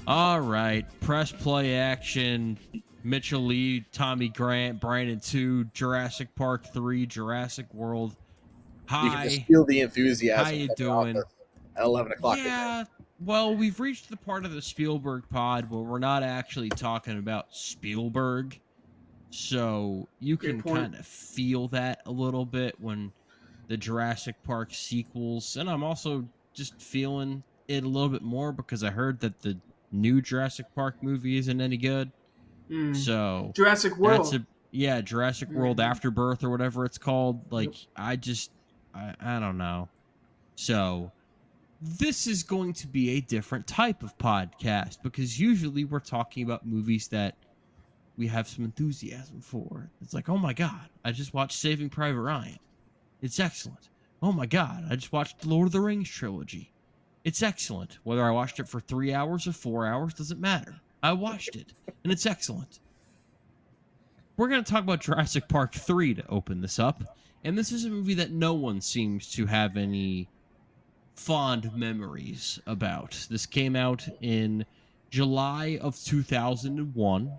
All right, press play action. Mitchell Lee, Tommy Grant, Brandon 2, Jurassic Park 3, Jurassic World. You can just Hi, feel the how enthusiasm you coming off doing? at 11 o'clock at night. Yeah, well, we've reached the part of the Spielberg pod where we're not actually talking about Spielberg. So you Great can point. kind of feel that a little bit when the Jurassic Park sequels, and I'm also just feeling it a little bit more because I heard that the new Jurassic Park movie isn't any good. So Jurassic that's World. Jurassic World Mhm. Afterbirth or whatever it's called. Like Yep. I don't know. So this is going to be a different type of podcast because usually we're talking about movies that we have some enthusiasm for. It's like, oh my god, I just watched Saving Private Ryan. It's excellent. Oh my god, I just watched the Lord of the Rings trilogy. It's excellent. Whether I watched it for 3 hours or 4 hours doesn't matter. I watched it, and it's excellent. We're going to talk about Jurassic Park 3 to open this up, and this is a movie that no one seems to have any fond memories about. This came out in July of 2001,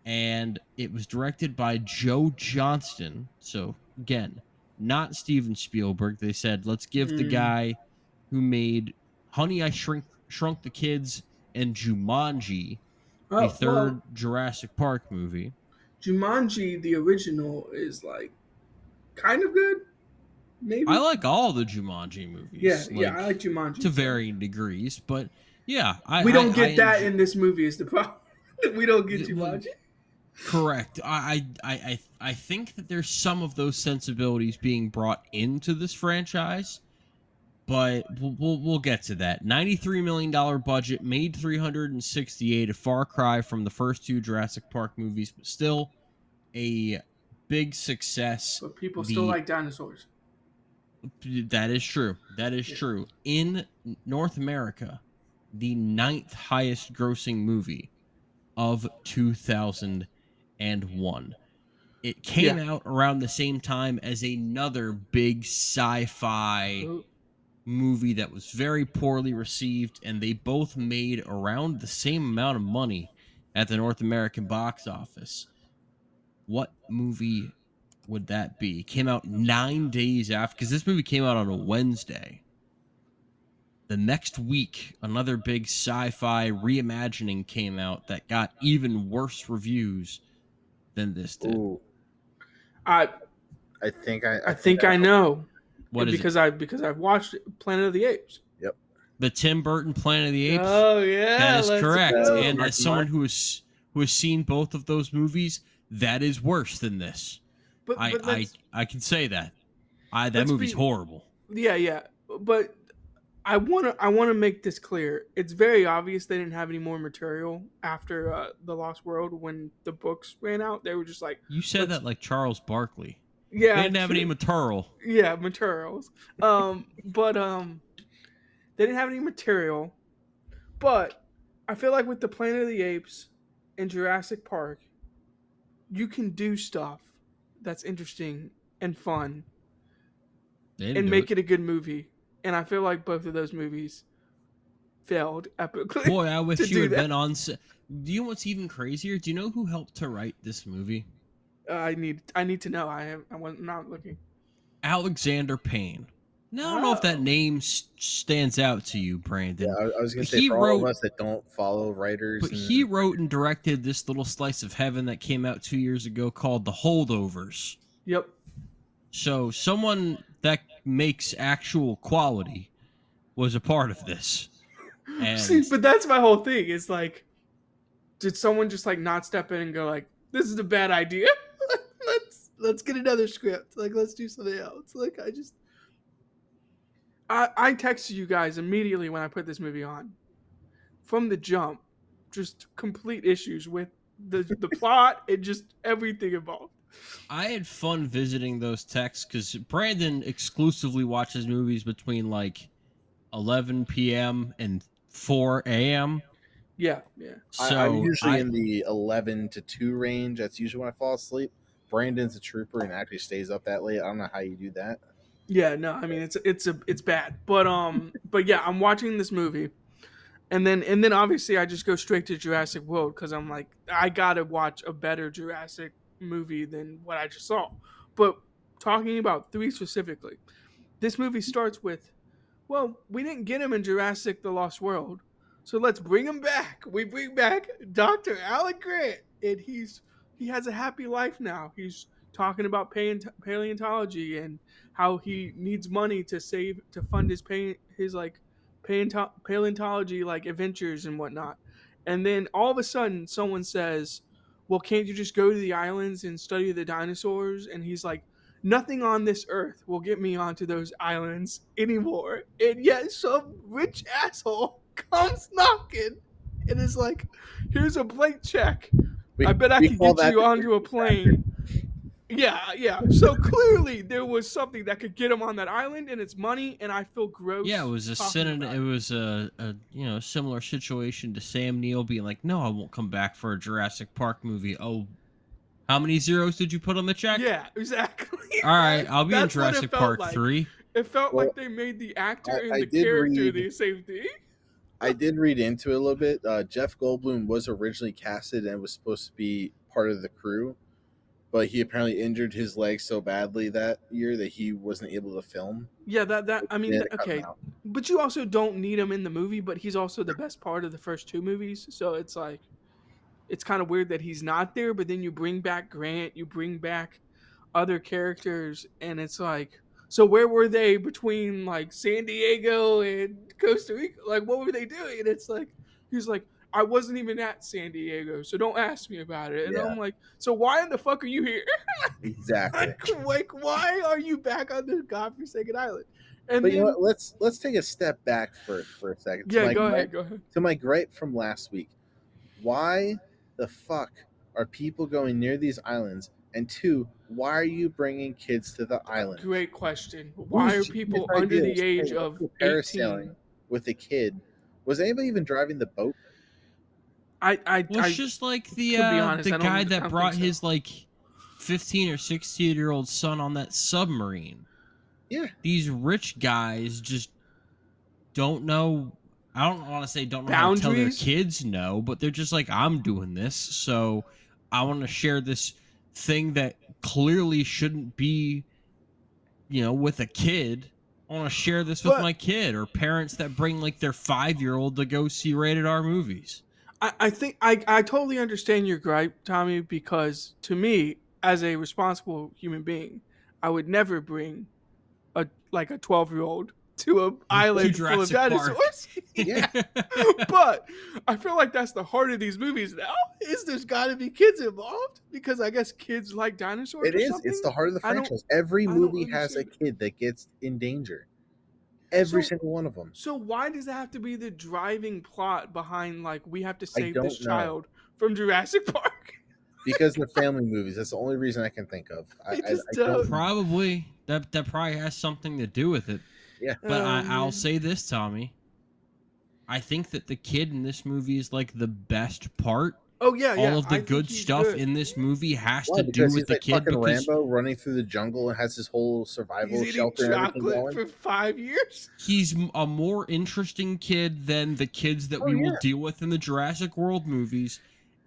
and it was directed by Joe Johnston. So, again, not Steven Spielberg. They said, let's give the guy who made Honey, Shrunk the Kids and Jumanji a Oh, well, third Jurassic Park movie. Jumanji, the original, is like kind of good, I maybe. like all the Jumanji Yeah, movies, yeah, I like like to Jumanji. So. varying degrees, but yeah, We don't I get that enjoy. in this movie. Is the problem? We don't get Well, Jumanji. correct. I think that there's some of those sensibilities being brought into this franchise, but we'll get to that. $93 million budget, made 368, a far cry from the first two Jurassic Park movies, but still a big success. But people still The like dinosaurs. That is true. That is Yeah. true. In North America, the ninth highest grossing movie of 2001. It came Yeah. out around the same time as another big sci-fi Oh, movie that was very poorly received, and they both made around the same amount of money at the North American box office. What movie would that be? It came out 9 days after, because this movie came out on a Wednesday. The next week, another big sci-fi reimagining came out that got even worse reviews than this did. Ooh, I I think I think I know. What is because it? I've watched Planet of the Apes. Yep. The Tim Burton Planet of the Apes? Oh yeah, That is let's correct. go. And Marky as someone Mark? who has seen both of those movies, that is worse than this. But let's I can say that. That let's movie's be- horrible. yeah. But I wanna make this clear. It's very obvious they didn't have any more material after the Lost World when the books ran out. They were just like, You said that like Charles Barkley. yeah, They didn't have any material. yeah, materials. But they didn't have any material. But I feel like with the Planet of the Apes and Jurassic Park, you can do stuff that's interesting and fun They didn't and do make it a good movie. And I feel like both of those movies failed epically. Boy, I wish to you do had that. been on set. Do you know what's even crazier? Do you know who helped to write this movie? I need to know. I'm not looking. Alexander Payne. Now, I don't know if that Oh. name stands out to you, Brandon. Yeah, I was gonna But say he for all of wrote- us that don't follow writers, But he wrote and directed this little slice of heaven that came out 2 years ago called The Holdovers. Yep. So someone that makes actual quality was a part of this. And See, but that's my whole thing. Is like, did someone just like not step in and go like, "This is a bad idea. let's get another script. Like, let's do something else." Like, I texted you guys immediately when I put this movie on. From the jump, just complete issues with the plot and just everything involved. I had fun visiting those texts because Brandon exclusively watches movies between like 11 p.m. and 4 a.m. Yeah. So I'm usually in the 11 to 2 range. That's usually when I fall asleep. Brandon's a trooper and actually stays up that late. I don't know how you do that. Yeah, no, I mean it's bad. But yeah, I'm watching this movie And then obviously I just go straight to Jurassic World because I'm like, I gotta watch a better Jurassic movie than what I just saw. But talking about three specifically, this movie starts with, well, we didn't get him in Jurassic: The Lost World, so let's bring him back. We bring back Dr. Alan Grant, and he has a happy life now. He's talking about paleontology and how he needs money to fund his like paleontology like adventures and whatnot. And then all of a sudden, someone says, "Well, can't you just go to the islands and study the dinosaurs?" And he's like, nothing on this earth will get me onto those islands anymore. And yet some rich asshole comes knocking and is like, here's a blank check. I bet I We could call get that you the onto a plane. Yeah, yeah. So clearly there was something that could get him on that island and it's money, and I feel Yeah, it gross was a talking synonym. about It it. was a similar situation to Sam Neill being like, "No, I won't come back for a Jurassic Park movie." Oh, how many zeros did you put on the check? Yeah, exactly. All right, I'll be in That's what it Jurassic felt Park like. 3. It felt well, like they made the actor and I the did character read the same thing. I did read into it a little bit. Jeff Goldblum was originally casted and was supposed to be part of the crew, but he apparently injured his leg so badly that year that he wasn't able to film. Yeah, that I They mean, had to cut him okay, out. but you also don't need him in the movie. But he's also the best part of the first two movies, so it's like it's kind of weird that he's not there. But then you bring back Grant, you bring back other characters, and it's like, so where were they between like San Diego and Costa Rica? Like, what were they doing? And it's like he's like, I wasn't even at San Diego, so don't ask me about it. And Yeah, I'm like, so why in the fuck are you here? exactly. like, why are you back on this godforsaken island? And But you know then, what? Let's take a step back for a second yeah, go ahead, go ahead. to my gripe from last week. Why the fuck are people going near these islands? And two, why are you bringing kids to the islands? Great question. Why Whose are genius people under idea the was, hey, age let's of go parasailing 18? with a kid? Was anybody even driving the boat? Well, it's I just like to be honest, the I guy I that don't think brought so. his like 15 or 16-year-old son on that submarine. Yeah, These rich guys just don't know. I don't want to say don't know how to tell their Boundaries? kids no, but they're just like, I'm doing this, so I want to share this thing that clearly shouldn't be, with a kid. I want to share this with my But kid, or parents that bring like their 5-year-old to go see rated R movies. I think I totally understand your gripe, Tommy, because to me, as a responsible human being, I would never bring a 12-year-old to an To island full of Jurassic Park. dinosaurs. yeah. Yeah. But I feel like that's the heart of these movies now. Is there's got to be kids involved because I guess kids like dinosaurs It or is. It's something. the heart of the I don't franchise. Every I don't movie has a understand it. kid that gets in danger. Every So single one of them. so why does that have to be the driving plot behind like we have to I save this don't know. child from Jurassic Park? Because they're family movies. That's the only reason I can think of. I just I don't don't. know. Probably that probably has something to do with it. Yeah. But Oh I'll man. say this, Tommy. I think that the kid in this movie is like the best part. Oh yeah, All yeah. of the I think good he's stuff good. in this movie has Why? to do Because with he's the like kid fucking because Rambo running through the jungle and has his whole He's survival eating shelter and everything chocolate going. for 5 years. he's a more interesting kid than the kids that Oh we will yeah. deal with in the Jurassic World movies,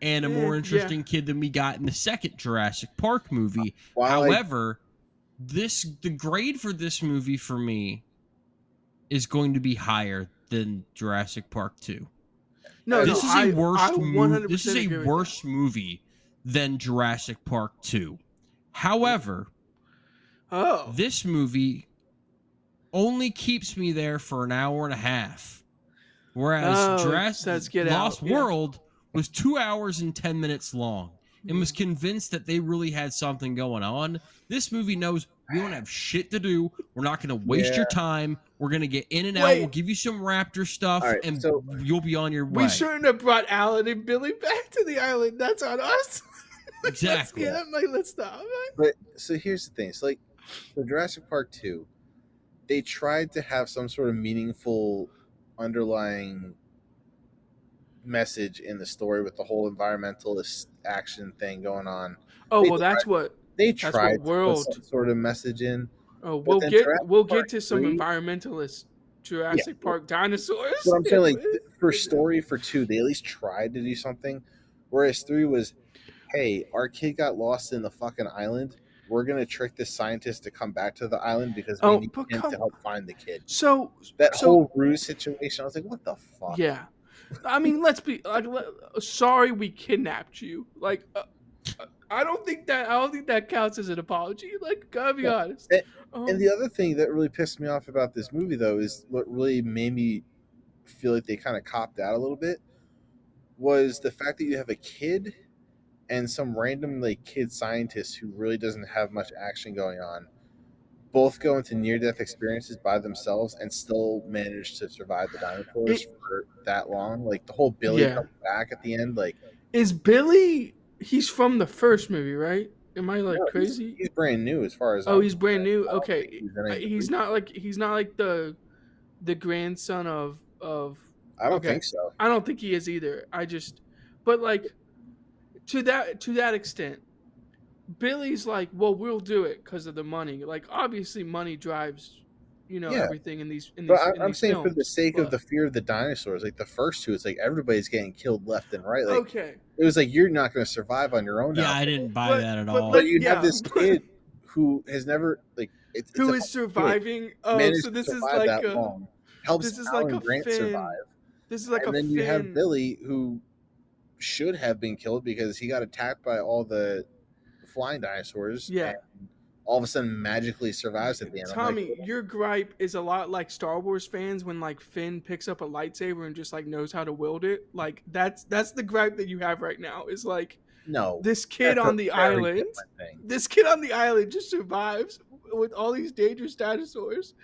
and a more Yeah. interesting kid than we got in the second Jurassic Park movie. While I However, the grade for this movie for me is going to be higher than Jurassic Park 2. No, as no. This is a I worst move. This is 100% a agree with that. worse movie than Jurassic Park 2. However, Oh. this movie only keeps me there for an hour and a half. Whereas Oh, Jurassic says get out. Lost Yeah. World was 2 hours and 10 minutes long and Yeah. was convinced that they really had something going on. This movie knows we don't have shit to do. We're not going to waste yeah. your time. We're going to get in and out. We'll Wait, give you some Raptor All stuff right. and So you'll be on your we way. shouldn't have brought Alan and Billy back to the island. That's on us. Let's Exactly. get him. Like, let's stop. but so here's the thing. It's like the Jurassic Park 2, they tried to have some sort of meaningful underlying message in the story with the whole environmentalist action thing going on. Oh They well, tried, that's they what tried to put World. some sort of message in, Oh, but then Jurassic we'll Park get to some 3, environmentalist Yeah. Jurassic Park dinosaurs. But I'm saying, like, for story for 2, they at least tried to do something. Whereas 3 was, hey, our kid got lost in the fucking island. We're gonna trick this scientist to come back to the island because we Oh, need but him to come. help find the kid. So That so whole ruse situation, I was like, what the fuck? yeah. I mean, let's be like. Sorry, we kidnapped you. Like, I don't think that counts as an apology. Like, gotta be No. honest. And the other thing that really pissed me off about this movie, though, is what really made me feel like they kind of copped out a little bit was the fact that you have a kid and some random like kid scientist who really doesn't have much action going on both go into near death experiences by themselves and still manage to survive the dinosaurs It, for that long. Like the whole Billy yeah. coming back at the end, like Is Billy? He's from the first movie, right? Am I like no, crazy? he's brand new as far as Oh, I'm he's brand concerned. new. I don't think Okay, he's in any of the he's not like the grandson of. I don't Okay, think so. I don't think he is either. I just, but like to that extent, Billy's like, well, we'll do it because of the money. Like, obviously, money drives, Yeah, everything in these but in I'm these saying for the films. sake of But the fear of the dinosaurs, like the first two, it's like everybody's getting killed left and right. Like okay, it was like you're not going to survive on your own Yeah, out I there. didn't buy that at but all. But like you have yeah, this kid who has never like it's who a is fucking kid surviving? Oh, managed so to survive that long, helps this is like Alan a Grant survive, Finn. This is like a and then you have Finn. Billy who should have been killed because he got attacked by all the flying dinosaurs and Yeah, all of a sudden magically survives at the end. I'm like, Tommy, your gripe is a lot like Star Wars fans when like Finn picks up a lightsaber and just like knows how to wield it. Like that's the gripe that you have right now. Is like no, this kid that's a on the very island. different thing. This kid on the island just survives with all these dangerous dinosaurs,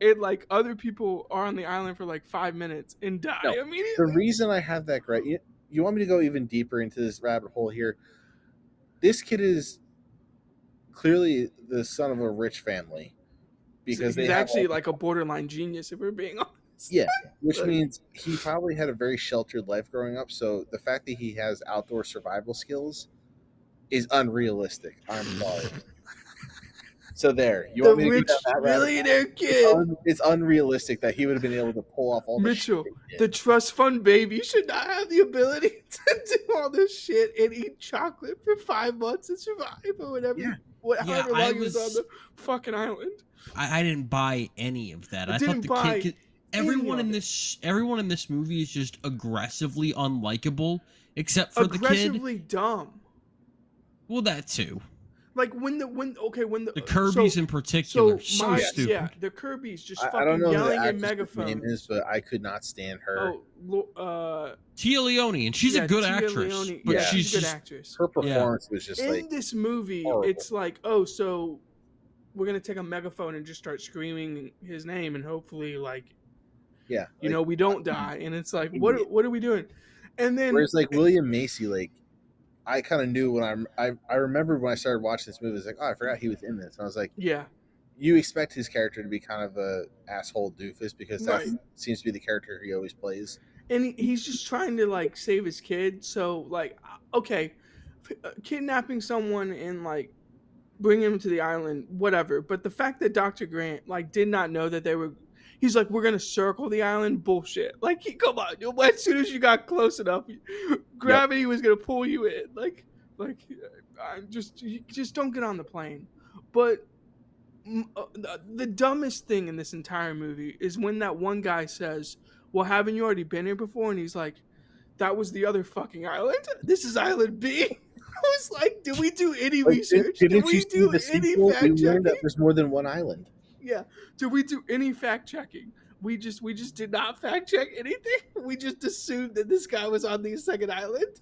and like other people are on the island for like 5 minutes and die No, the immediately. reason I have that great, you want me to go even deeper into this rabbit hole here? This kid is clearly the son of a rich family because they He's have actually all like a borderline genius, if we're being honest. yeah, which Like, means he probably had a very sheltered life growing up. So the fact that he has outdoor survival skills is unrealistic. I'm sorry. So there, you the want me to go down rich that rabbit hole? millionaire kid. It's unrealistic that he would have been able to pull off all the shit Mitchell, that he the did. trust fund baby should not have the ability to do all this shit and eat chocolate for 5 months and survive or Yeah, Yeah, however I long he was on was the fucking island. I didn't buy any of that. I I thought didn't the kid buy 'cause any of it. everyone in this movie is just aggressively unlikable except for the kid. Aggressively dumb. Well, that too. Like when The Kirby's in particular, so stupid. the Kirby's just I don't fucking know who the yelling in actress's name is, megaphones. but I could not stand her. Tia Leone, and she's a good Tia actress, Leone, but yeah, she's she's a good just actress. Her yeah. performance was just In like this movie, horrible. it's like, oh, so we're gonna take a megaphone and just start screaming his name, and hopefully, like, yeah, we don't die. And it's like, what are we doing? And then, whereas like William Macy, like I kind of knew when I remembered when I started watching this movie, it's like, oh, I forgot he was in this. And I was like, yeah, you expect his character to be kind of a asshole doofus because that right. seems to be the character he always plays. And he's just trying to like save his kid. So like, okay, kidnapping someone and like bring him to the island, whatever. But the fact that Dr. Grant like did not know that they were, he's like, we're gonna circle the island, bullshit. Like, come on, as soon as you got close enough, gravity was gonna pull you in. I'm just, you just don't get on the plane. But the dumbest thing in this entire movie is when that one guy says, "Well, haven't you already been here before?" And he's like, "That was the other fucking island. This is Island B." I was like, "Did we do any Like, research? Did didn't you we see do the any sequel? We fact learned that checking?" there's more than one island. Yeah. Did we do any fact checking? We just did not fact check anything. We just assumed that this guy was on the second island.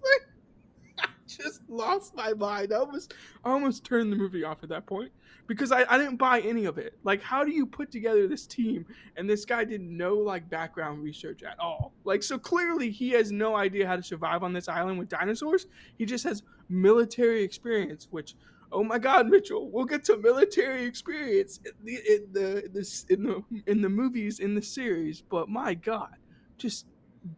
I just lost my mind. I almost turned the movie off at that point because I didn't buy any of it. Like, how do you put together this team and this guy did no like background research at all? Like, so clearly he has no idea how to survive on this island with dinosaurs. He just has military experience, which, oh my God, Mitchell, we'll get to military experience in the movies in the series. But my God, just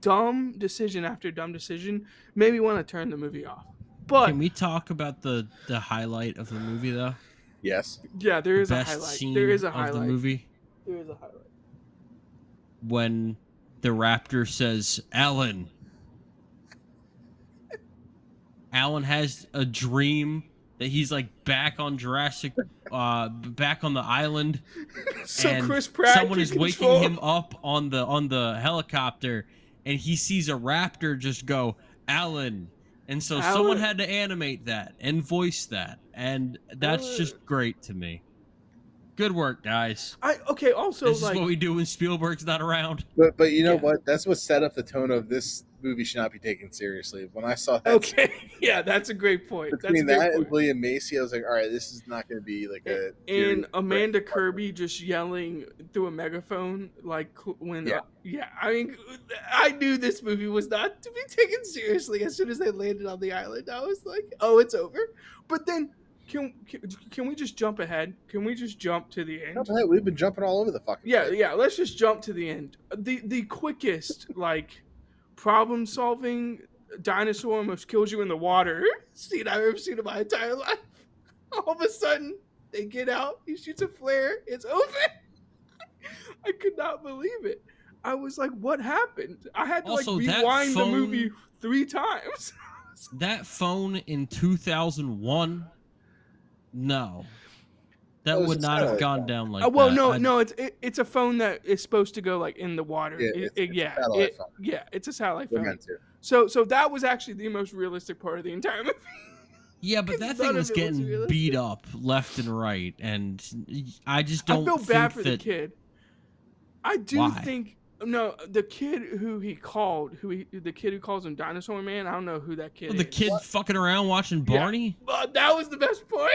dumb decision after dumb decision made me want to turn the movie off. Can But we talk about the highlight of the movie though? Yes. yeah, there The is a best highlight. scene There is a of highlight. the movie. There is a highlight. when the raptor says, Alan has a dream that he's like back on back on the island, So and Chris Pratt someone can is waking control him up on the helicopter, and he sees a raptor just go, Alan. And so someone Alan. had to animate that and voice that, and that's Alan. just great to me. Good work, guys. Okay. Also, This is like, what we do when Spielberg's not around. But you know yeah. what? That's what set up the tone of this movie should not be taken seriously. When I saw that Okay. Yeah, that's a great point. That's a between great that and point. William Macy, I was like, all right, this is not going to be like a And serious Amanda Kirby just yelling through a megaphone, like when, Yeah. yeah, I mean, I knew this movie was not to be taken seriously as soon as they landed on the island. I was like, oh, it's over. But then, can we just jump ahead? Can we just jump to the end? We've been jumping all over the fucking Yeah, place. yeah. Let's just jump to the end. The quickest like problem solving dinosaur almost kills you in the water scene I've ever seen in my entire life. All of a sudden, they get out. He shoots a flare. It's over. I could not believe it. I was like, "What happened?" I had to Also, like that rewind the phone- movie 3 times. That phone in 2001, no. That was would a not have satellite gone phone. down like Well, that. no, it's a phone that is supposed to go like in the water. Yeah, it's a satellite phone. Yeah, it's a satellite They're phone. meant to. So that was actually the most realistic part of the entire movie. Yeah, but 'Cause that none thing of was it was getting realistic. beat up left and right, and I just I don't feel think bad for the that. kid. I do Why? think no, the kid who he called, the kid who calls him Dinosaur Man. I don't know who that kid The is. kid fucking around watching Yeah. Barney? But that was the best part.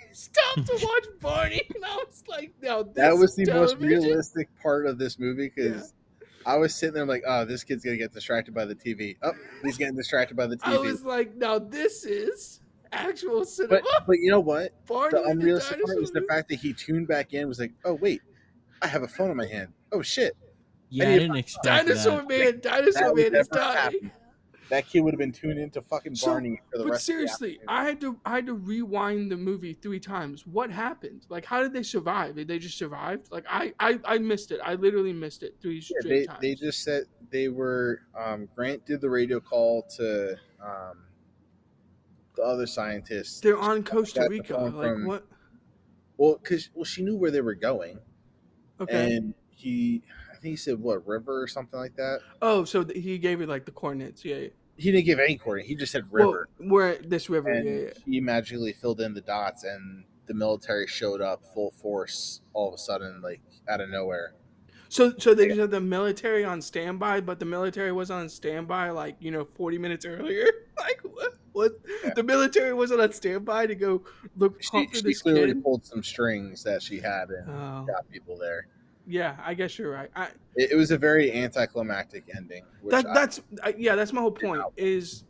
He stopped to watch Barney, and I was like, "No, this That was is the most television." realistic part of this movie because I was sitting there I'm like, oh, this kid's gonna get distracted by the TV. Oh, he's getting distracted by the I TV. was like, "Now this is actual cinema." But you know what? Barney The and the unrealistic part was the dinosaurs. fact that he tuned back in. Was like, oh wait, I have a phone in my hand. Oh shit, Yeah, I need didn't expect Dinosaur that. Man would is never dying. happen. That kid would have been tuned into fucking So, Barney for the but rest seriously, of the afternoon. I had to rewind the movie 3 times. What happened? Like, how did they survive? Did they just survive? Like, I missed it. I literally missed it 3 Yeah, straight times. they just said they were. Grant did the radio call to the other scientists. They're on Costa got the Rica. phone Like, from- what? Well, she knew where they were going, Okay. and I think he said what river or something like that. Oh, so he gave you like the coordinates. Yeah. He didn't give any coordinate. He just said river, Well, where this river? and Yeah. he magically filled in the dots, and the military showed up full force all of a sudden, like out of nowhere. So they just had the military on standby, but the military was on standby like 40 minutes earlier. Like what? Yeah. The military wasn't on standby to go look hunt for She this clearly kid. pulled some strings that she had and Oh. got people there. Yeah, I guess you're right. It was a very anticlimactic ending. That's my whole point. Is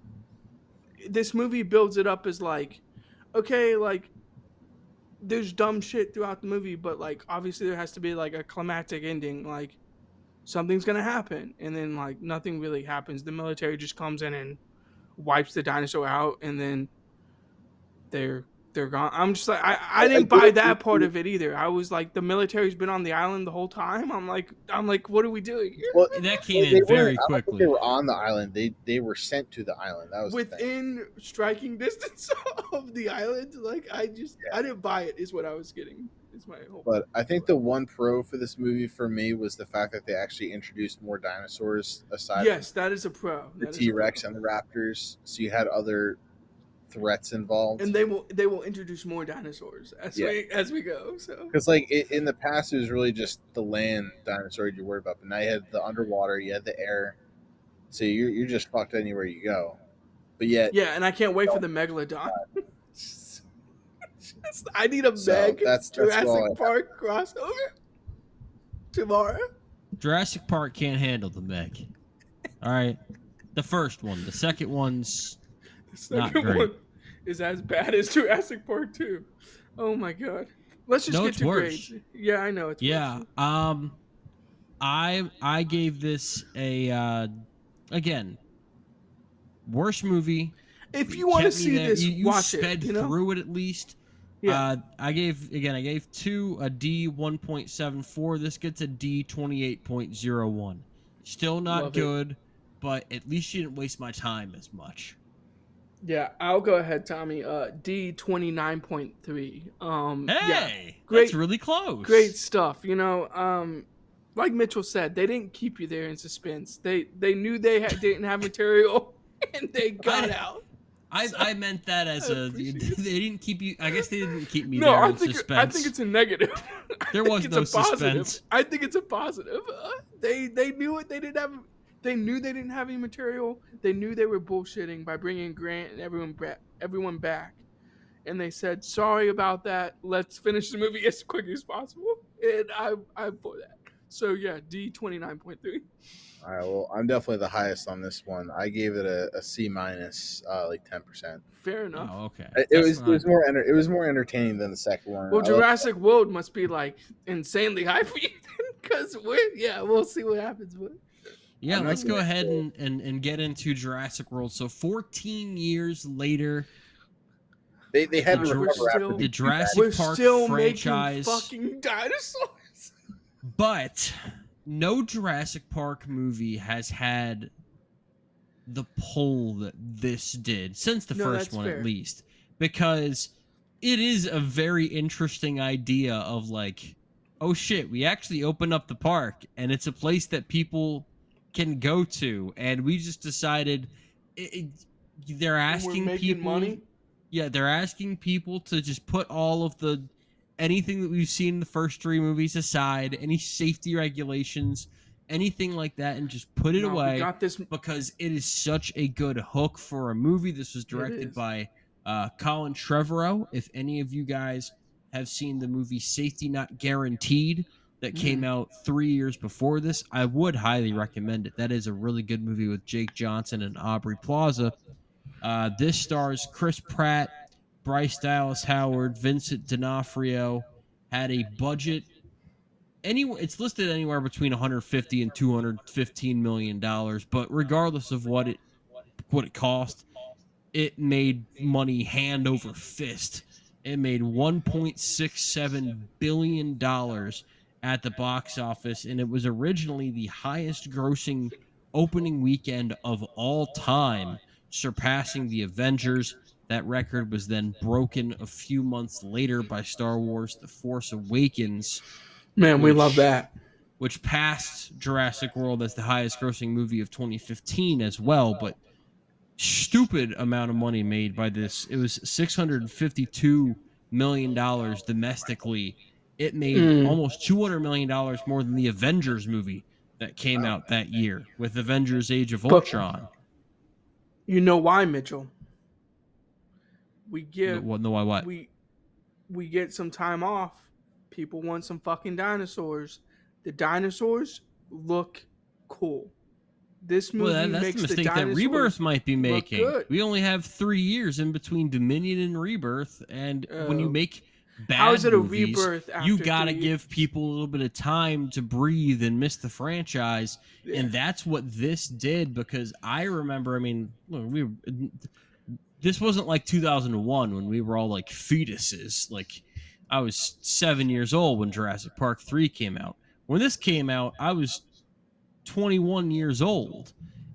this movie builds it up as like, okay, like there's dumb shit throughout the movie, but like obviously there has to be like a climactic ending. Like something's gonna happen, and then like nothing really happens. The military just comes in and wipes the dinosaur out, and then they're gone. I'm just like I didn't buy that part of it either. I was like, the military's been on the island the whole time. I'm like, what are we doing here? Well, That came in very I don't think quickly. they were on the island. They were sent to the island. That was the thing. Within striking distance of the island. Like I didn't buy it. Is what I was getting. Is my whole. But I think the one pro for this movie for me was the fact that they actually introduced more dinosaurs aside Yes, that is a pro. from the That is a T-Rex pro. and the Raptors. So you had other threats involved. And they will introduce more dinosaurs as we go. So Because like in the past, it was really just the land dinosaur you're worried about, but now you had the underwater, you had the air, so you're just fucked anywhere you go. But yet, yeah, and I can't wait for the megalodon. I need a So Meg that's Jurassic all I Park crossover tomorrow. Jurassic Park can't handle the Meg. All right, the first one. The second one's The not second great. one is as bad as Jurassic Park 2. Oh my god. Let's just No, get it's to worse. grades. Yeah, I know it's Yeah. worse. I gave this a again worst movie. If you want to Kept me see there. this, you watch sped it. You know? through it at least. Yeah, I gave two a D 1.74. This gets a D 28.01. Still not love it. good, but at least you didn't waste my time as much. Yeah, I'll go ahead, Tommy. D 29.3. Yeah, Hey, that's great, really great close. stuff. Like Mitchell said, they didn't keep you there in suspense. They knew they didn't have material, and they got I out. I So I meant that I as a they appreciate it. didn't keep you. I guess they didn't keep me No, there I in think I think suspense. it's a negative. I There think was it's a no positive. suspense. I think it's a positive. They knew it. They didn't have. They knew they didn't have any material. They knew they were bullshitting by bringing Grant and everyone back, and they said sorry about that. Let's finish the movie as quick as possible. And I'm for that. So yeah, D 29.3. All right, well, I'm definitely the highest on this one. I gave it a C minus, like 10%. Fair enough. Oh, okay. It That's was it not. was more it was more entertaining than the second one. Well, I like. Jurassic World must be like insanely high for you because we'll see what happens. But Yeah, I'm not let's go gonna. ahead and get into Jurassic World. So 14 years later, They had the to Josh, recover after The being too bad. we're Jurassic Park still making franchise, fucking dinosaurs. but no Jurassic Park movie has had the pull that this did since the No, first that's one, at fair. least, because it is a very interesting idea of like, oh shit, we actually open up the park and it's a place that people can go to, and we just decided they're And we're asking making people, money. yeah, they're asking people to just put all of the anything that we've seen in the first three movies aside, any safety regulations, anything like that, and just put it No, we away got this. because it is such a good hook for a movie. This was It directed is. by Colin Trevorrow. If any of you guys have seen the movie Safety Not Guaranteed that came Mm. out 3 years before this, I would highly recommend it. That is a really good movie with Jake Johnson and Aubrey Plaza. This stars Chris Pratt, Bryce Dallas Howard, Vincent D'Onofrio. Had a budget it's listed anywhere between 150 and 215 million dollars, but regardless of what it cost, it made money hand over fist. It made 1.67 billion dollars at the box office, and it was originally the highest grossing opening weekend of all time, surpassing the Avengers. That record was then broken a few months later by Star Wars The Force Awakens, Man, we love which that. passed Jurassic World as the highest grossing movie of 2015 as well, but stupid amount of money made by this. It was $652 million domestically. It made Mm. almost $200 million more than the Avengers movie that came Wow. out that year with Avengers Age of But Ultron. you know why, Mitchell? We give What? No, why? What? we we get some time off. People want some fucking dinosaurs. The dinosaurs look cool. This Well, movie that's the makes the mistake that Rebirth dinosaurs might be look making. good. We only have 3 years in between Dominion and Rebirth, and when you Uh, make how is bad it a movies, rebirth you after gotta 3 years? give people a little bit of time to breathe and miss the franchise, Yeah. and that's what this did. Because I remember, I mean, this wasn't like 2001 when we were all like fetuses. Like I was 7 years old when Jurassic Park 3 came out. When this came out, I was 21 years old.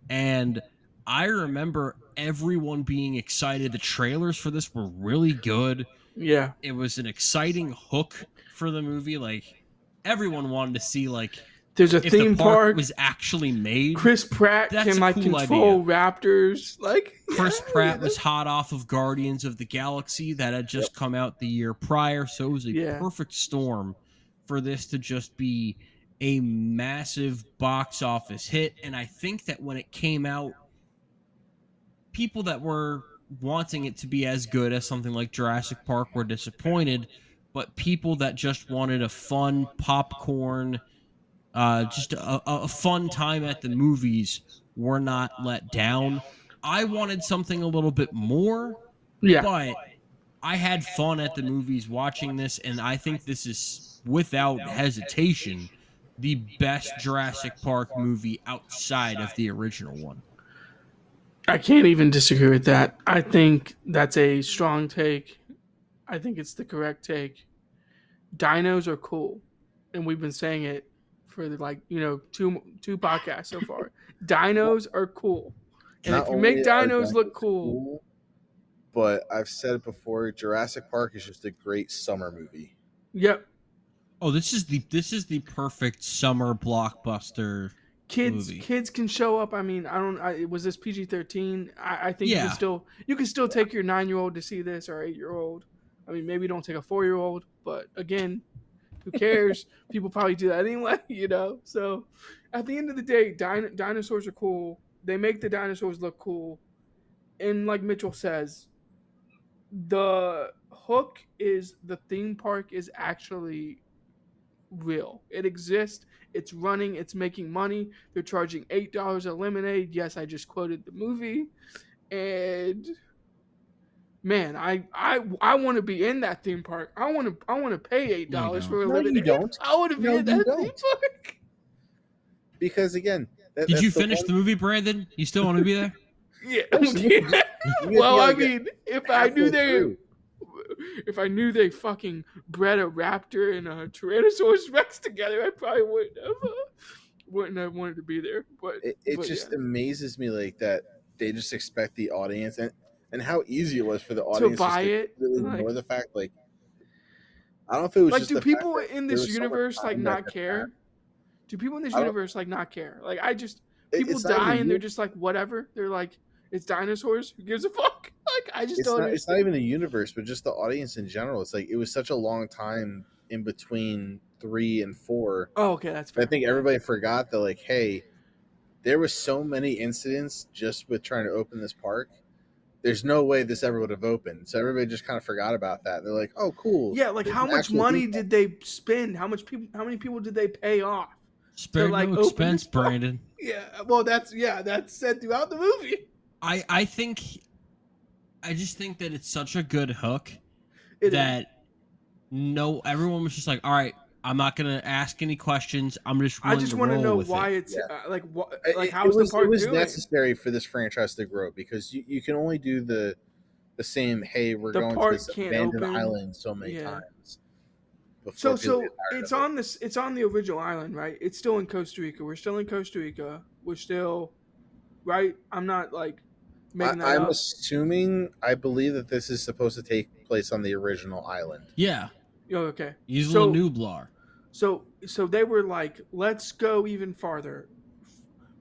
And I remember everyone being excited. The trailers for this were really good. Yeah. It was an exciting hook for the movie. Like everyone wanted to see like There's a if the theme park park. was actually made. Chris Pratt That's can a like cool control idea. raptors. Like, yeah, Chris Pratt yeah, was hot off of Guardians of the Galaxy that had Yep. just come out the year prior, so it was a yeah. perfect storm for this to just be a massive box office hit. And I think that when it came out, people that were wanting it to be as good as something like Jurassic Park were disappointed, but people that just wanted a fun popcorn, just a fun time at the movies were not let down. I wanted something a little bit more, Yeah. but I had fun at the movies watching this, and I think this is, without hesitation, the best Jurassic Park movie outside of the original one. I can't even disagree with that. I think that's a strong take. I think it's the correct take. Dinos are cool, and we've been saying it for like two podcasts so far. Dinos are cool, and Not if you make only are dinos look dinosaurs cool, cool, but I've said it before, Jurassic Park is just a great summer movie. yep, Oh, this is the perfect summer blockbuster movie. kids can show up. I mean, I don't. Was this PG-13? I think Yeah. you can still take your 9-year-old to see this or 8-year-old. I mean, maybe don't take a 4-year-old, but again, who cares? People probably do that anyway. So at the end of the day, dinosaurs are cool. They make the dinosaurs look cool, and like Mitchell says, the hook is the theme park is actually real. It exists. It's running. It's making money. They're charging $8 a lemonade. Yes, I just quoted the movie, and man, I want to be in that theme park. I want to pay eight No, you dollars don't. for a No, you lemonade. don't. I want to be No, in you that theme don't. park. Because again, Did you that's the finish one. the movie, Brandon? You still want to be there? Yeah. Finish the movie. You Well, I gotta get mean, halfway through. if I knew they fucking bred a raptor and a Tyrannosaurus Rex together, I probably wouldn't have wanted to be there. It But yeah, just amazes me like that they just expect the audience and how easy it was for the to audience just buy to it, completely ignore the fact. Like I don't know if it was like, just do the fact people that in there this was so much universe like time that not had passed. care? Do people in this I don't. universe like not care? Like, people It's not even die the and they're just like whatever. They're like, it's dinosaurs. Who gives a fuck? Like, I just don't it's not understand. even the universe, but just the audience in general. It's like it was such a long time in between 3 and 4. Oh, okay, that's I fair. think Yeah. everybody forgot that, like, hey, there was so many incidents just with trying to open this park. There's no way this ever would have opened. So everybody just kind of forgot about that. They're like, oh, cool. Yeah, like There's how an much actual theme money park. did they spend? How many people did they pay off to Spared like no open this expense, park? Brandon. Yeah, well, that's said throughout the movie. I think I just think that it's such a good hook It is. that no everyone was just like, all right, I'm not gonna ask any questions. I'm just I willing just to want to roll know with why it. it's Yeah. like what like It how's the it park was doing? necessary for this franchise to grow because you can only do the same, hey, we're The going to this park can't abandoned open. island so many Yeah. times before people get tired It's of it. on this. It's on the original island, right? It's still in Costa Rica. We're still in Costa Rica. We're still right. I'm not like making that I'm up. assuming, I believe that this is supposed to take place on the original island. Yeah. Okay. Isla So Nublar. so they were like, let's go even farther.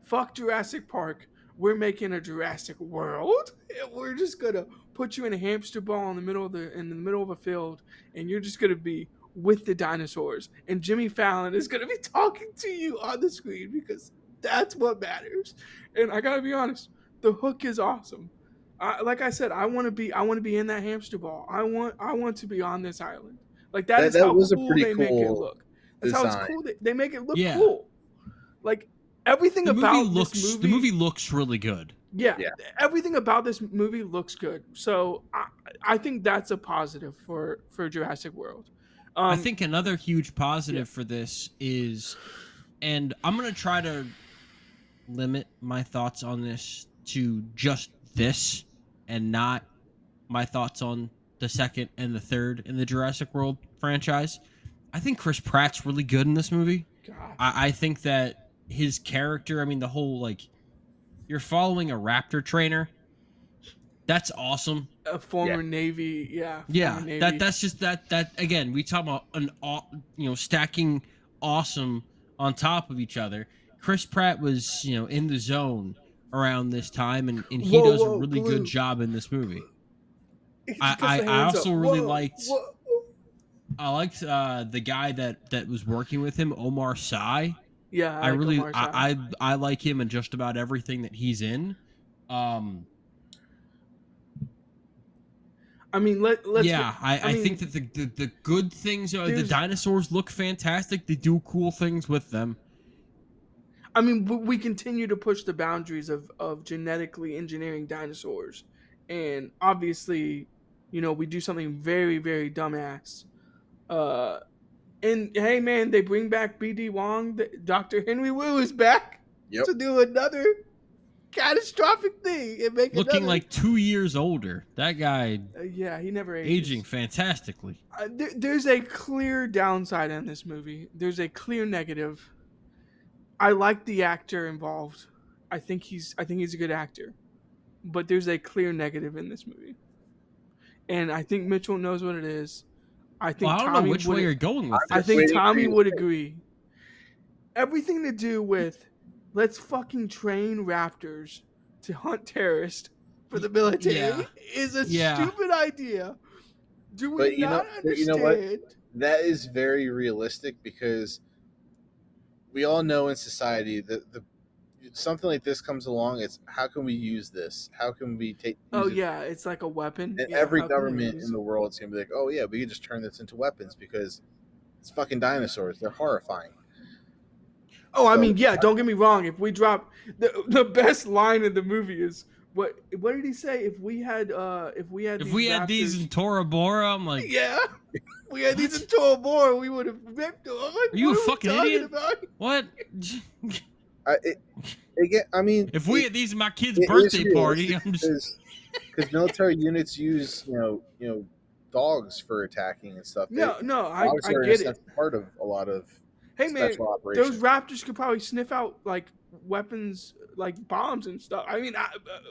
Fuck Jurassic Park. We're making a Jurassic World. And we're just gonna put you in a hamster ball in the middle of a field, and you're just gonna be with the dinosaurs. And Jimmy Fallon is gonna be talking to you on the screen because that's what matters. And I gotta be honest, the hook is awesome. Like I said, I want to be in that hamster ball. I want to be on this island. Like that is That how was a cool pretty they make it cool look. That's how it's design. cool. They make it look Yeah. cool. Like everything about this movie. The movie looks really good. Yeah, Yeah. everything about this movie looks good. So I think that's a positive for Jurassic World. I Um, think another huge positive Yeah. for this is, and I'm gonna try to limit my thoughts on this to just this and not my thoughts on the second and the third in the Jurassic World franchise. I think Chris Pratt's really good in this movie. God, I think that his character, I mean, the whole like you're following a raptor trainer. That's awesome. a Yeah. former Navy, Yeah, former Navy. that's just that again. We talk about stacking awesome on top of each other. Chris Pratt was in the zone around this time, and he Whoa, does a whoa, really good blue. job in this movie. He just gets the I hands up. also really Whoa, liked whoa. the guy that was working with him, Omar Sy. Yeah, I I like really Omar Sy. I like him in just about everything that he's in. I mean, let's. Yeah, I think that the good things are the There's- dinosaurs look fantastic. They do cool things with them. I mean, we continue to push the boundaries of genetically engineering dinosaurs, and obviously, we do something very, very dumbass. Uh, and hey, man, they bring back BD Wong. Dr. Henry Wu is back Yep. to do another. catastrophic thing and make Looking another. like 2 years older. That guy Yeah, he never ages. aging fantastically. There's a clear downside in this movie. There's a clear negative. I like the actor involved. I think he's a good actor. But there's a clear negative in this movie. And I think Mitchell knows what it is. I think Well, I don't know Tommy which way you're going with I this. think waiting for Tommy you to would say. agree. Everything to do with let's fucking train raptors to hunt terrorists for the military Yeah. is a Yeah. stupid idea. Do we But you not know what? understand? That is very realistic because we all know in society that the something like this comes along. It's how can we use this? How can we use it? Yeah, it's like a weapon. And Yeah, every how can we government use in the world is gonna be like, oh yeah, we can just turn this into weapons because it's fucking dinosaurs. They're horrifying. Oh, I mean, yeah. Don't get me wrong. If we drop the best line in the movie is what did he say? If we had these in Tora Bora, I'm like, yeah, we had these in Tora Bora, we would have ripped them. I'm like, are you a what fucking we talking idiot? about? What? I mean, If we had these at my kid's it is birthday party, realistic I'm just because military units use dogs for attacking and stuff. No, I Dogs are in a get sense it. part of a lot of Hey man, special operations. those raptors could probably sniff out like weapons, like bombs and stuff. I mean,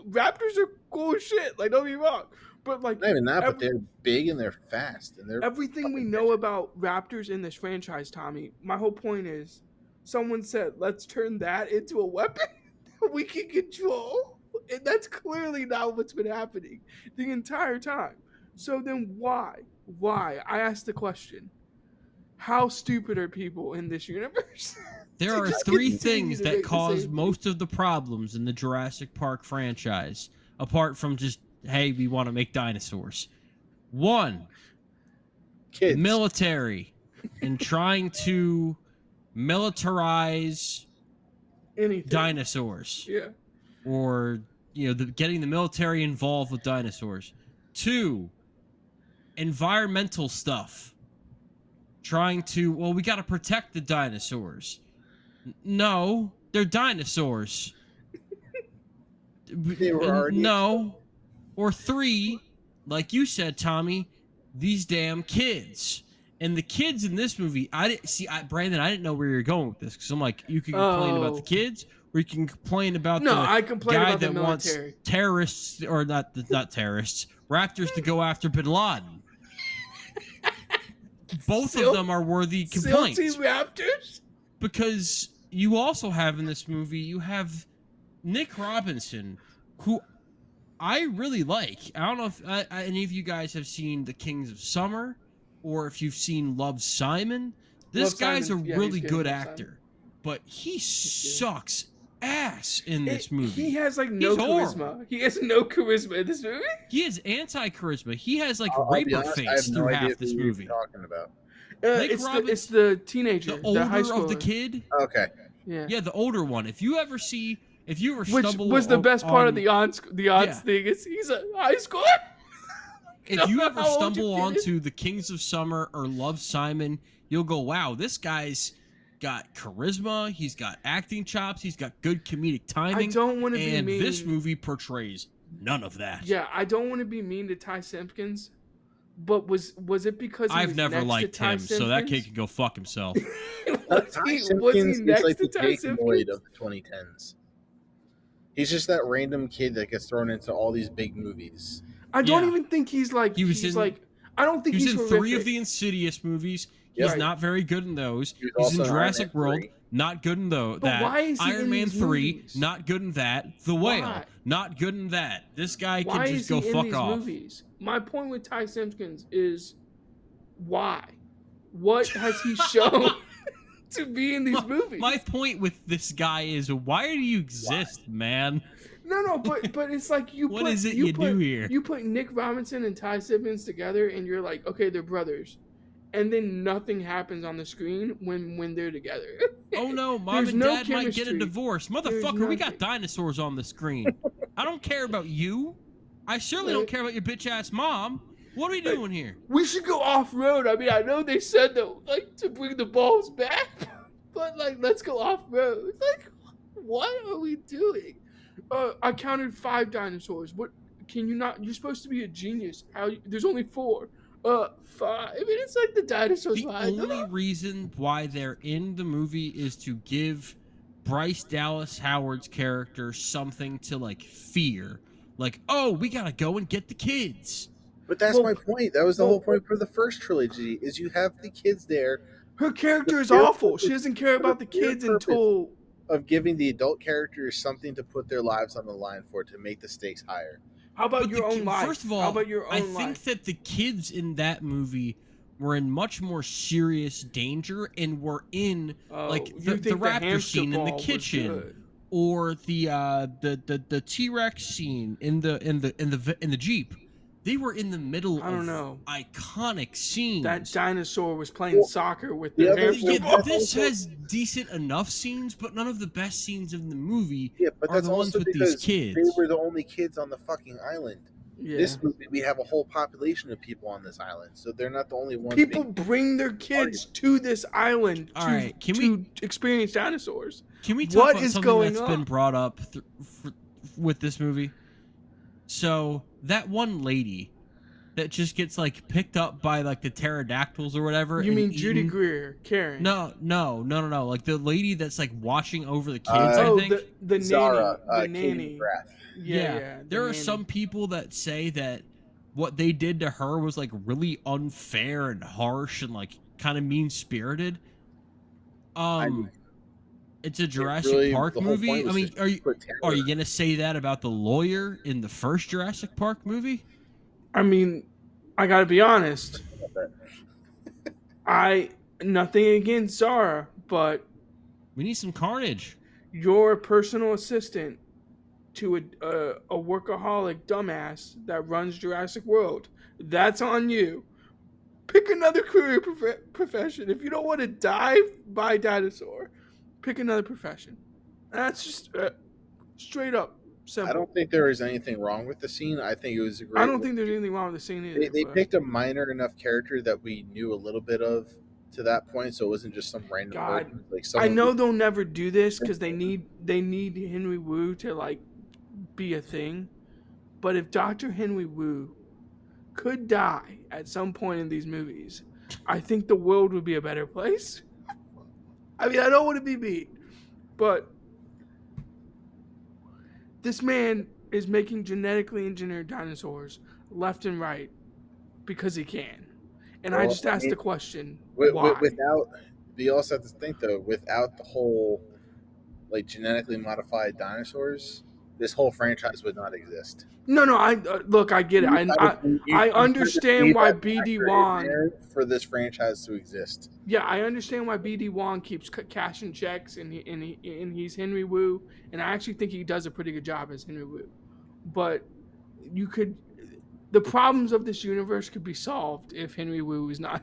raptors are cool as shit. Like, don't get me wrong, but like Not even that, but they're big and they're fast and they're everything we know about raptors in this franchise, Tommy. My whole point is, someone said, let's turn that into a weapon we can control, and that's clearly not what's been happening the entire time. So then, why? I asked the question. How stupid are people in this universe? there To are just three continue things to that make the cause same most of the problems in the Jurassic Park franchise, apart from just, hey, we want to make dinosaurs. One, kids. military and trying to militarize anything. dinosaurs. Yeah. Or, getting the military involved with dinosaurs. Two, environmental stuff. Trying to, we got to protect the dinosaurs. No, they're dinosaurs. They were already No. Or three, like you said, Tommy, these damn kids. And the kids in this movie, Brandon, I didn't know where you're going with this because I'm like, you can complain about the kids, or you can complain about I complain guy about the that wants military. terrorists, or not terrorists, raptors to go after Bin Laden. Both of them are worthy complaints. Silty raptors? Because you also have in this movie, you have Nick Robinson, who I really like. I don't know if any of you guys have seen The Kings of Summer, or if you've seen Love, Simon. This guy's a really good actor, but he sucks ass in this movie. He has like no charisma. Horrible. He has no charisma in this movie. He has anti-charisma. He has like I'll be raper honest, I face have no through idea half this who you're movie. talking about. It's the teenager, The older high schooler. of the kid. Okay. Yeah, the older one. If you ever which was the best part of the odds thing is he's a high schooler. If you ever How old stumble your kid is? onto The Kings of Summer or Love, Simon, you'll go, wow, this guy's got charisma, he's got acting chops, he's got good comedic timing. I don't want to be and mean. this movie portrays none of that. Yeah, I don't want to be mean to Ty Simpkins, but was it because he I've was never next liked to Ty him, so that kid Simpkins? can go fuck himself. was Ty he Simpkins next is like to the Ty Jake Lloyd Simpkins? of the 2010s. He's just that random kid that gets thrown into all these big movies. I don't Yeah. even think he's like. He was he's in- like. I don't think He was he's in horrific. 3 of the Insidious movies. He's Yep. not very good in those. He was He's also in in Jurassic Iron Man World. 3. Not good in But that. why is he Iron in Man these 3, movies? not good in that. The Whale, Why? not good in that. This guy Why can is just he go in fuck these off. movies? My point with Ty Simpkins is why? What has he shown to be in these movies? My point with this guy is, why do you exist, man? No, but it's like you. What put, is it you you put, do here? You put Nick Robinson and Ty Simpkins together, and you're like, okay, they're brothers, and then nothing happens on the screen when they're together. Oh no, mom There's and no dad might get a chemistry. divorce. There's Motherfucker, we got nothing. dinosaurs on the screen. I don't care about you. I surely don't care about your bitch ass mom. What are we doing here? We should go off road. I mean, I know they said that like to bring the balls back, but like let's go off road. Like, what are we doing? I counted 5 dinosaurs. What can you not? You're supposed to be a genius. How? There's only 4. 5. I mean, it's like the dinosaurs The lie. only reason why they're in the movie is to give Bryce Dallas Howard's character something to like fear. Like, oh, we gotta go and get the kids. But that's Well, my point. That was the whole point for the first trilogy. Is you have the kids there. her character is Their awful. She purpose- doesn't care for the about the mere kids purpose until. of giving the adult characters something to put their lives on the line for, to make the stakes higher. How about But your own life? first of all, How about your I own think life? that the kids in that movie were in much more serious danger and were in like you the think the raptor hamster scene in the ball was kitchen, good. or the T-Rex scene in the Jeep. They were in the middle I don't of know. iconic scenes. That dinosaur was playing Well, soccer with the their other- hamster Yeah, ball. this has decent enough scenes, but none of the best scenes in the movie Yeah, but are that's the ones also with these because kids. they were the only kids on the fucking island. Yeah. This movie, we have a whole population of people on this island, so they're not the only ones. People bring their kids to this island All to, right, to experience dinosaurs. Can we talk What about is something going that's on? been brought up with this movie? So that one lady that just gets like picked up by like the pterodactyls or whatever. You and mean Judy eaten. Greer, Karen? No. Like the lady that's like watching over the kids. I Oh, think. the Zara, nanny. The Katie nanny. McGrath. Yeah. There are nanny. some people that say that what they did to her was like really unfair and harsh and like kind of mean spirited. It's a Jurassic really, Park the whole movie. point I was mean, to put terror. are you gonna say that about the lawyer in the first Jurassic Park movie? I mean, I gotta be honest. Nothing against Zara, but We need some carnage. your personal assistant to a workaholic dumbass that runs Jurassic World. That's on you. Pick another career profession. If you don't want to die by dinosaur, pick another profession. That's just straight up simple. I don't think there is anything wrong with the scene. I think it was a great. I don't think there's anything wrong with the scene either. They picked a minor enough character that we knew a little bit of to that point, so it wasn't just some random God, person. Like I know they'll never do this because they need Henry Wu to like be a thing. But if Dr. Henry Wu could die at some point in these movies, I think the world would be a better place. I mean, I don't want to be mean, but this man is making genetically engineered dinosaurs left and right because he can. And I just asked the question, why? Without, you also have to think though, without the whole like genetically modified dinosaurs, this whole franchise would not exist. No, look, I get it. I understand why BD Wong for this franchise to exist. Yeah, I understand why BD Wong keeps cashing checks and he's Henry Wu, and I actually think he does a pretty good job as Henry Wu. But the problems of this universe could be solved if Henry Wu was not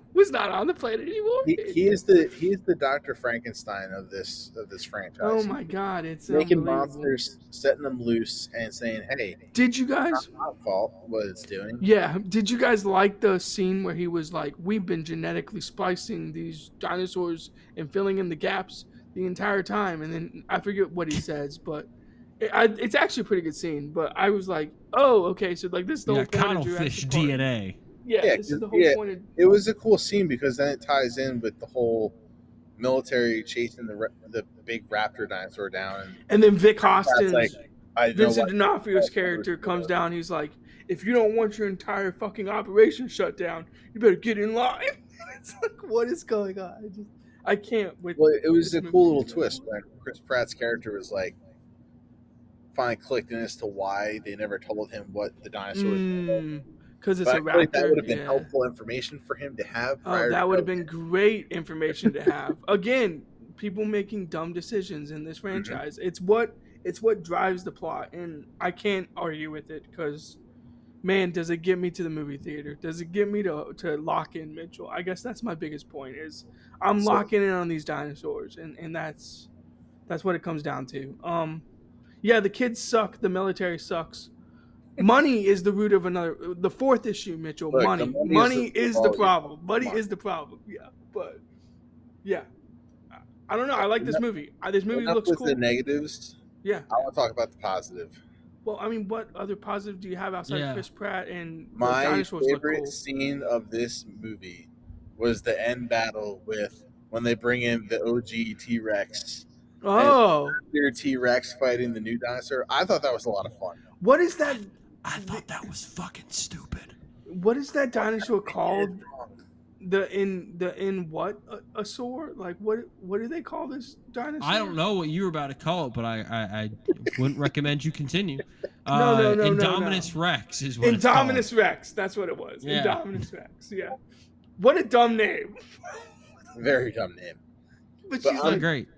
on the planet anymore. He is the Dr. Frankenstein of this franchise. Oh my God, it's making monsters, setting them loose, and saying, "Hey, did you guys? It's not my fault what it's doing." Yeah, did you guys like the scene where he was like, "We've been genetically splicing these dinosaurs and filling in the gaps the entire time," and then I forget what he says, but. It's actually a pretty good scene, but I was like, "Oh, okay." So like this is the whole point of cuttlefish Jurassic Park. DNA. Yeah, this is the whole point of. It was a cool scene because then it ties in with the whole military chasing the big raptor dinosaur down, and then Vic Hostin's like, Vincent D'Onofrio's character comes down. He's like, "If you don't want your entire fucking operation shut down, you better get in line." It's like, what is going on? I can't. Well, it was a cool little twist when Chris Pratt's character was like. Finally clicked in as to why they never told him what the dinosaur was. Because it's a raptor. Like that would have been helpful information for him to have. That would have been great information to have. Again, people making dumb decisions in this franchise. Mm-hmm. It's what drives the plot, and I can't argue with it because, man, does it get me to the movie theater? Does it get me to lock in Mitchell? I guess that's my biggest point. Is I'm locking in on these dinosaurs, and that's what it comes down to. Yeah, the kids suck. The military sucks. Money is the root of the fourth issue, Mitchell. Look, money is the problem. Money is the problem. Yeah, but yeah, I don't know. I like this movie. This movie looks cool. The negatives. Yeah. I want to talk about the positive. Well, I mean, what other positive do you have outside of Yeah. Chris Pratt and the My dinosaurs look favorite cool? scene of this movie was the end battle with when they bring in the OG T Rex and Oh, their T Rex fighting the new dinosaur. I thought that was a lot of fun. what is that? I thought that was fucking stupid. What is that dinosaur They did called? wrong. The in what a saur? Like what do they call this dinosaur? I don't know what you were about to call it, but I wouldn't recommend you continue. No. Indominus Rex is what it's called. Indominus Rex. That's what it was. Yeah. Indominus Rex. Yeah. What a dumb name. Very dumb name. But But she's Not like, great.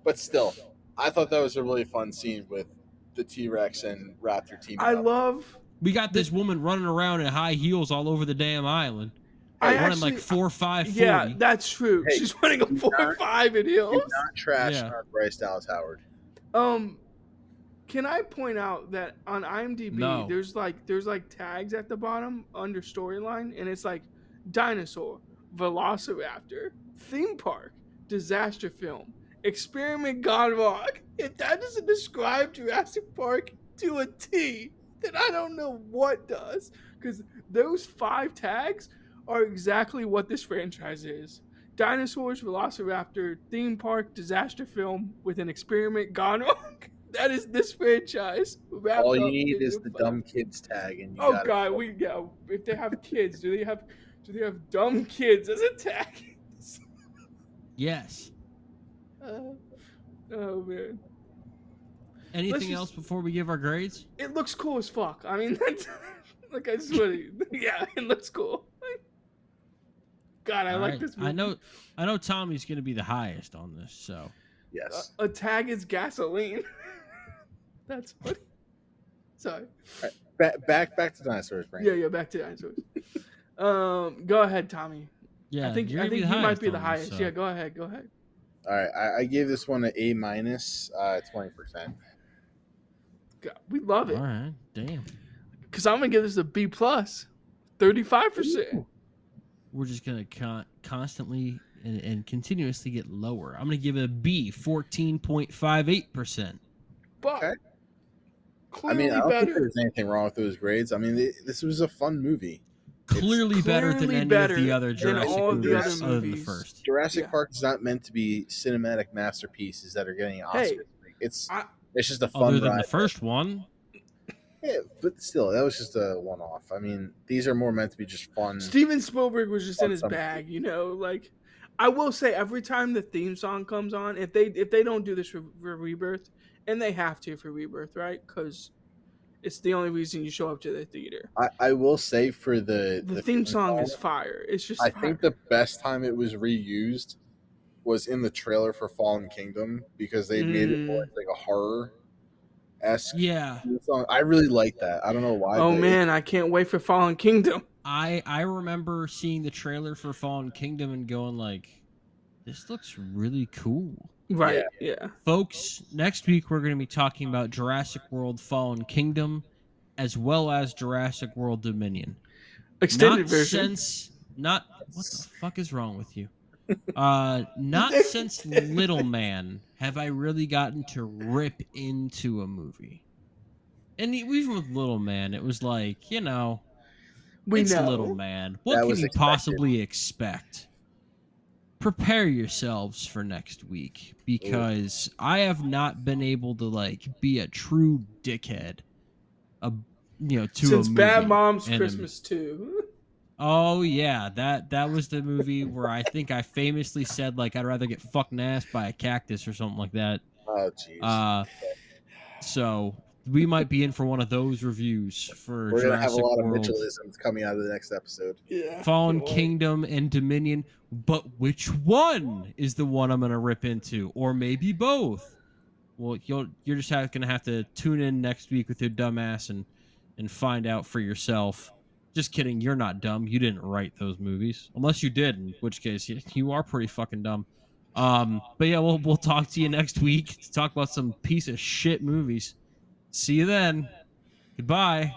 But still, I thought that was a really fun scene with the T Rex and Raptor teaming I up. love. We got this woman running around in high heels all over the damn island. I running actually, like 4.540. yeah, that's true. Hey, She's running a do 4.5 in heels. Do not trash Yeah. our Bryce Dallas Howard. Can I point out that on IMDb No. there's like tags at the bottom under storyline, and it's like dinosaur, velociraptor, theme park, disaster film, experiment gone wrong. If that doesn't describe Jurassic Park to a T, then I don't know what does. Because those 5 tags are exactly what this franchise is. Dinosaurs, velociraptor, theme park, disaster film with an experiment gone wrong. That is this franchise. All you need is the dumb kids tag, and you got God, it. if they have kids, do they have dumb kids as a tag? Yes. Oh man. Anything else before we give our grades? It looks cool as fuck. I mean, that's like I swear, yeah, it looks cool. God, I like this movie. I know Tommy's gonna be the highest on this, so Yes. A tag is gasoline. That's funny. Sorry. Back to dinosaurs, Brandon. Yeah, back to dinosaurs. Go ahead, Tommy. yeah. I think you might be the highest. Yeah, go ahead. All right, I gave this one an A minus, 20%. God, we love it. All right, damn. Because I'm gonna give this a B plus, 35%. We're just gonna constantly and continuously get lower. I'm gonna give it a B, 14.58%. But Okay. clearly I don't think better. there's anything wrong with those grades. I mean, this was a fun movie. Clearly better than any of the other Jurassic all of the movies other other than the movies. first. Jurassic Yeah. Park is not meant to be cinematic masterpieces that are getting Oscars. Hey, it's just a fun Other than ride. the first one. Yeah, but still, that was just a one-off. I mean, these are more meant to be just fun. Steven Spielberg was just in his Some- bag, like I will say every time the theme song comes on, if they don't do this for Rebirth, and they have to for Rebirth, right? Because it's the only reason you show up to the theater. I will say for the theme song is fire. It's just I fire. think the best time it was reused was in the trailer for Fallen Kingdom because they made it more like a horror-esque Yeah. song. I really like that. I don't know why. Oh but man, I can't wait for Fallen Kingdom. I remember seeing the trailer for Fallen Kingdom and going like, this looks really cool. Right, yeah. Folks, next week we're going to be talking about Jurassic World Fallen Kingdom as well as Jurassic World Dominion. Extended version. What the fuck is wrong with you? Not since Little Man have I really gotten to rip into a movie. And even with Little Man, it was like, it's Little Man. What can you possibly expect? Prepare yourselves for next week because I have not been able to be a true dickhead, to since a movie. Bad Moms Christmas 2. Oh yeah, that was the movie where I think I famously said I'd rather get fucking ass by a cactus or something like that. Oh jeez. So we might be in for one of those reviews for We're gonna have a Jurassic lot World. of Mitchellisms coming out of the next episode. Yeah. Fallen Kingdom and Dominion, but which one is the one I'm gonna rip into, or maybe both? Well, you're just gonna have to tune in next week with your dumb ass and find out for yourself. Just kidding, you're not dumb. You didn't write those movies, unless you did, in which case you are pretty fucking dumb. But yeah, we'll talk to you next week to talk about some piece of shit movies. See you then. Goodbye.